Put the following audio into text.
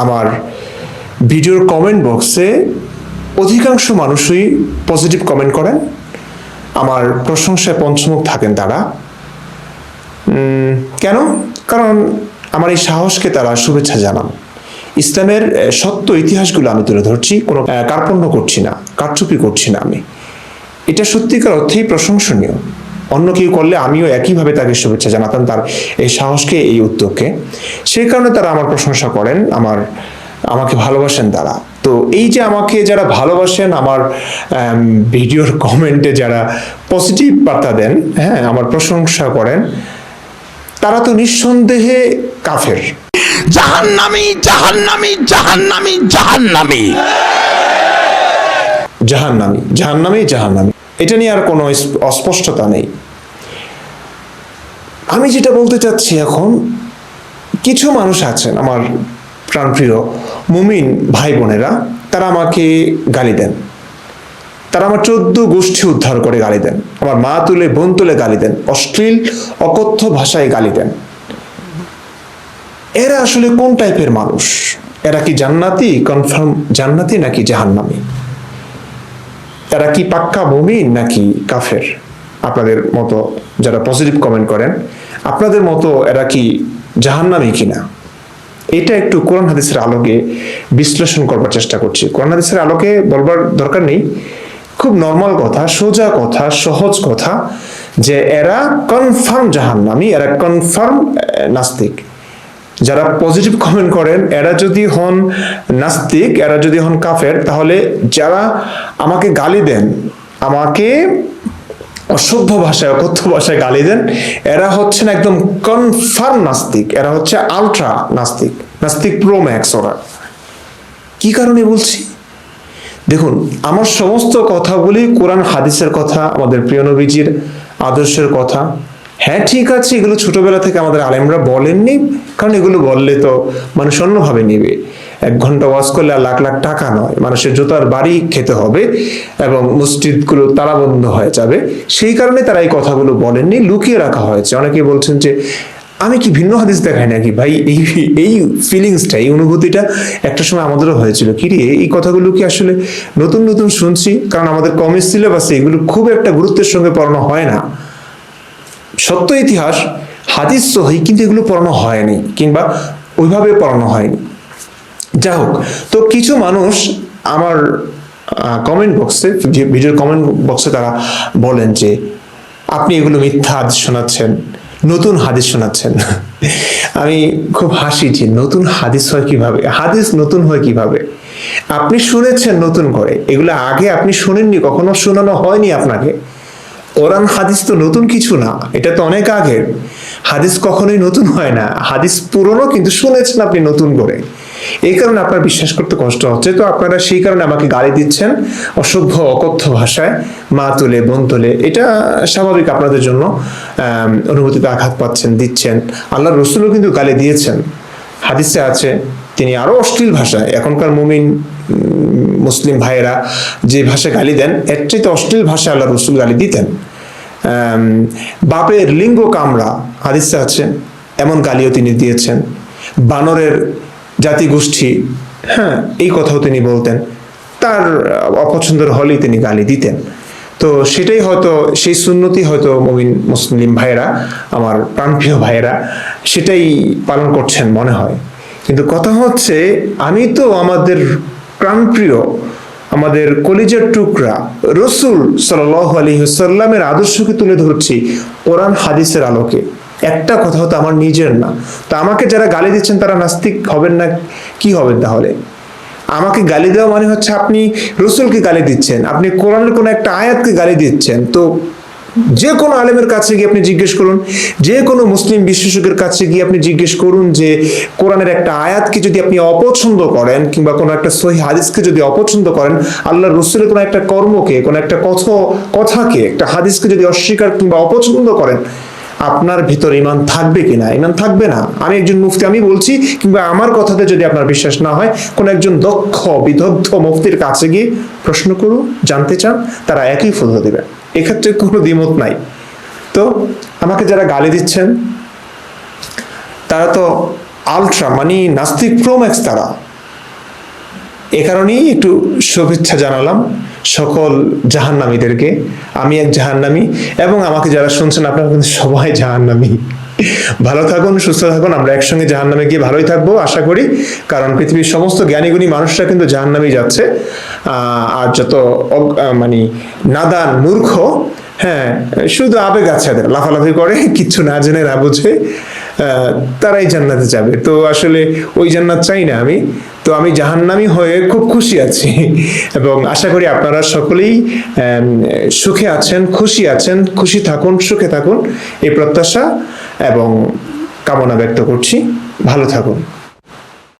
আমার ভিডিওর কমেন্ট বক্সে অধিকাংশ মানুষই পজিটিভ কমেন্ট করেন, আমার প্রশংসায় পঞ্চমুখ থাকেন তারা। কেন? কারণ আমার এই সাহসকে তারা শুভেচ্ছা জানান। ইসলামের সত্য ইতিহাসগুলো আমি তুলে ধরছি, কোনো কার্পণ্য করছি না, কারচুপি করছি না আমি। এটা সত্যিকার অর্থেই প্রশংসনীয়। অন্য কেউ করলে আমিও একইভাবে তাকে শুভেচ্ছা জানাতাম, তার এই সাহসকে, এই উদ্যোগকে। সেই কারণে তারা আমার প্রশংসা করেন, আমাকে ভালোবাসেন তারা। তো এই যে আমাকে যারা ভালোবাসেন, আমার ভিডিওর কমেন্টে যারা পজিটিভ বার্তা দেন, হ্যাঁ, আমার প্রশংসা করেন, তারা তো নিঃসন্দেহে কাফের। জাহান্নামী, জাহান্নামী, জাহান্নামী, জাহান্নামী, জাহান্নামী, জাহান্নামী, জাহান্নামী, এটা নিয়ে আর কোনো অস্পষ্টতা নেই। আমি যেটা বলতে চাচ্ছি এখন, কিছু মানুষ আছেন আমার প্রাণপ্রিয় মুমিন ভাই বোনেরা, তারা আমাকে গালি দেন। তারা আমার 14 গোষ্ঠী উদ্ধার করে গালি দেন, আমার মা তুলে বোন তুলে গালি দেন, অশ্লীল অকথ্য ভাষায় গালি দেন। এরা আসলে কোন টাইপের মানুষ? এরা কি জান্নাতি, কনফার্ম জান্নাতি, নাকি জাহান্নামী? এরা কি পাক্কা মুমিন নাকি কাফের? আপনাদের মতো যারা পজিটিভ কমেন্ট করেন, আপনাদের মতো এরা কি জাহান্নামী কিনা? এটা একটু কোরআন হাদিসের আলোকে বিশ্লেষণ করবার চেষ্টা করছি। কোরআন হাদিসের আলোকে বলবার দরকার নেই, খুব নর্মাল কথা, সোজা কথা, সহজ কথা, যে এরা কনফার্ম জাহান্নামী, এরা কনফার্ম নাস্তিক। যারা পজিটিভ কমেন্ট করেন এরা যদি হন নাস্তিক, এরা যদি হন কাফের, তাহলে যারা আমাকে গালি দেন, আমাকে অসভ্য ভাষায়, অকথ্য ভাষায় গালি দেন, এরা হচ্ছেন একদম কনফার্ম নাস্তিক, এরা হচ্ছে আলট্রা নাস্তিক, নাস্তিক প্রো ম্যাক্স। ওরা কি কারণে বলছি? দেখুন, আমার সমস্ত কথাগুলি কোরআন হাদিসের কথা, আমাদের প্রিয় নবীজির আদর্শের কথা। হ্যাঁ, ঠিক আছে, এগুলো ছোটবেলা থেকে আমাদের আলেমরা বলেননি, কারণ এগুলো বললে তো মানুষ অন্যভাবে নেবে। 1 ঘন্টা ওয়াজ করলে আর লাখ লাখ টাকা নয়, মানুষের জুতার বাড়ি খেতে হবে এবং মসজিদগুলো তালাবন্ধ হয়ে যাবে। সেই কারণে তারা এই কথাগুলো বলেননি, লুকিয়ে রাখা হয়েছে। অনেকে বলছেন যে আমি কি ভিন্ন হাদিস দেখাই নাকি? ভাই, এই ফিলিংসটা, এই অনুভূতিটা একটা সময় আমাদেরও হয়েছিল। কি রে, এই কথাগুলো কি আসলে নতুন নতুন শুনছি? কারণ আমাদের কমেজ সিলেবাসে এগুলো খুব একটা গুরুত্বের সঙ্গে পড়ানো হয় না। সত্য ইতিহাস, হাদিস সহিহ, কিন্তু এগুলো পড়ানো হয়নি, কিংবা ওইভাবে পড়ানো হয়নি। যা হোক, তো কিছু মানুষ আমার কমেন্ট বক্সে, ভিডিওর কমেন্ট বক্সে তারা বলেন যে আপনি এগুলো মিথ্যা হাদিস শোনাচ্ছেন, নতুন হাদিস শোনাচ্ছেন। আমি খুব হাসি যে নতুন হাদিস হয় কিভাবে? হাদিস নতুন হয় কিভাবে? আপনি শুনেছেন নতুন করে, এগুলো আগে আপনি শোনেননি, কখনো শোনানো হয়নি আপনাকে। কোরআন হাদিস তো নতুন কিছু না, এটা তো অনেক আগের। হাদিস কখনোই নতুন হয় না, হাদিস পুরনো, কিন্তু শুনেছেন আপনি নতুন করে। এই কারণে আপনার বিশ্বাস করতে কষ্ট হচ্ছে। তো আপনারা সেই কারণে আমাকে গালি দিচ্ছেন অসভ্য অকথ্য ভাষায়, মা তুলে বোন তুলে। এটা স্বাভাবিক, আপনাদের জন্য অনুভূতিতে আঘাত পাচ্ছেন, দিচ্ছেন। আল্লাহ রসুলও কিন্তু গালি দিয়েছেন, হাদিসে আছে। তিনি আরো অশ্লীল ভাষায়, এখনকার মুমিন মুসলিম ভাইয়েরা যে ভাষায় গালি দেন, এর চাইতে অশ্লীল ভাষায় আল্লাহ রসুল গালি দিতেন। বাপের লিঙ্গ কামড়া হাদিসে আছে, এমন গালিও তিনি দিয়েছেন। বানরের জাতি গোষ্ঠী, হ্যাঁ, এই কথাও তিনি বলতেন। তার অপছন্দের হলেই তিনি গালি দিতেন। তো সেটাই হয়তো, সেই সুন্নতি হয়তো মুমিন মুসলিম ভাইয়েরা, আমার প্রাণপ্রিয় ভাইয়েরা, সেটাই পালন করছেন মনে হয়। কিন্তু কথা হচ্ছে, আমি তো আমাদের প্রাণপ্রিয়, আমাদের কলিজার টুকরা রসুল সাল্লাল্লাহু আলাইহি ওয়াসাল্লামের আদর্শকে তুলে ধরছি কোরআন হাদিসের আলোকে। একটা কথা হতো আমার নিজের না। তো আমাকে যারা গালি দিচ্ছেন তারা নাস্তিক হবেন না? কি হবেন তাহলে? আমাকে গালি দেওয়া মানে হচ্ছে আপনি রসুলকে গালি দিচ্ছেন, আপনি কোরআনের কোনো একটা আয়াতকে গালি দিচ্ছেন। তো যে কোনো আলেমের কাছে গিয়ে আপনি জিজ্ঞেস করুন, যে কোনো মুসলিম বিশেষজ্ঞের কাছে গিয়ে আপনি জিজ্ঞেস করুন যে কোরআনের একটা আয়াতকে যদি আপনি অপছন্দ করেন, কিংবা কোনো একটা সহিহ হাদিসকে যদি অপছন্দ করেন, আল্লাহ রসুলের কোনো একটা কর্মকে, কোনো একটা কথাকে, একটা হাদিসকে যদি অস্বীকার কিংবা অপছন্দ করেন, আপনার ভিতর ঈমান থাকবে কিনা? ঈমান থাকবে না। আমি একজন মুফতি, আমি বলছি, কিংবা আমার কথাতে যদি আপনার বিশ্বাস না হয়, কোন একজন দক্ষ বিদগ্ধ মুফতির কাছে গিয়ে প্রশ্ন করুন, জানতে চান, তারা একই ফতোয়া দেবে, এক্ষেত্রে কোনো দ্বিমত নাই। তো আমাকে যারা গালি দিচ্ছেন তারা তো আলট্রা, মানে নাস্তিক প্রো ম্যাক্স। তারা এ কারণেই একটু শুভেচ্ছা জানালাম সকল জাহান্নামীদেরকে। আমি এক জাহান্নামী, এবং আমাকে যারা শুনছেন আপনারা কিন্তু সবাই জাহান্নামী। ভালো থাকুন, সুস্থ থাকুন, আমরা একসঙ্গে জাহান্নামে গিয়ে ভালোই থাকবো আশা করি, কারণ পৃথিবীর সমস্ত জ্ঞানীগুণী মানুষরা কিন্তু জাহান্নামে যাচ্ছে। আর যত মানে নাদান মূর্খ, হ্যাঁ, শুধু আবেগ আছে এদের, লাফালাফি করে, কিচ্ছু না জেনে না বুঝে, তারাই জান্নাতে যাবে। তো আসলে ওই জান্নাত চাই না আমি। তো আমি জাহান্নামী হয়ে খুব খুশি আছি, এবং আশা করি আপনারা সকলেই সুখে আছেন, খুশি আছেন, খুশি থাকুন, সুখে থাকুন, এই প্রত্যাশা এবং কামনা ব্যক্ত করছি। ভালো থাকুন।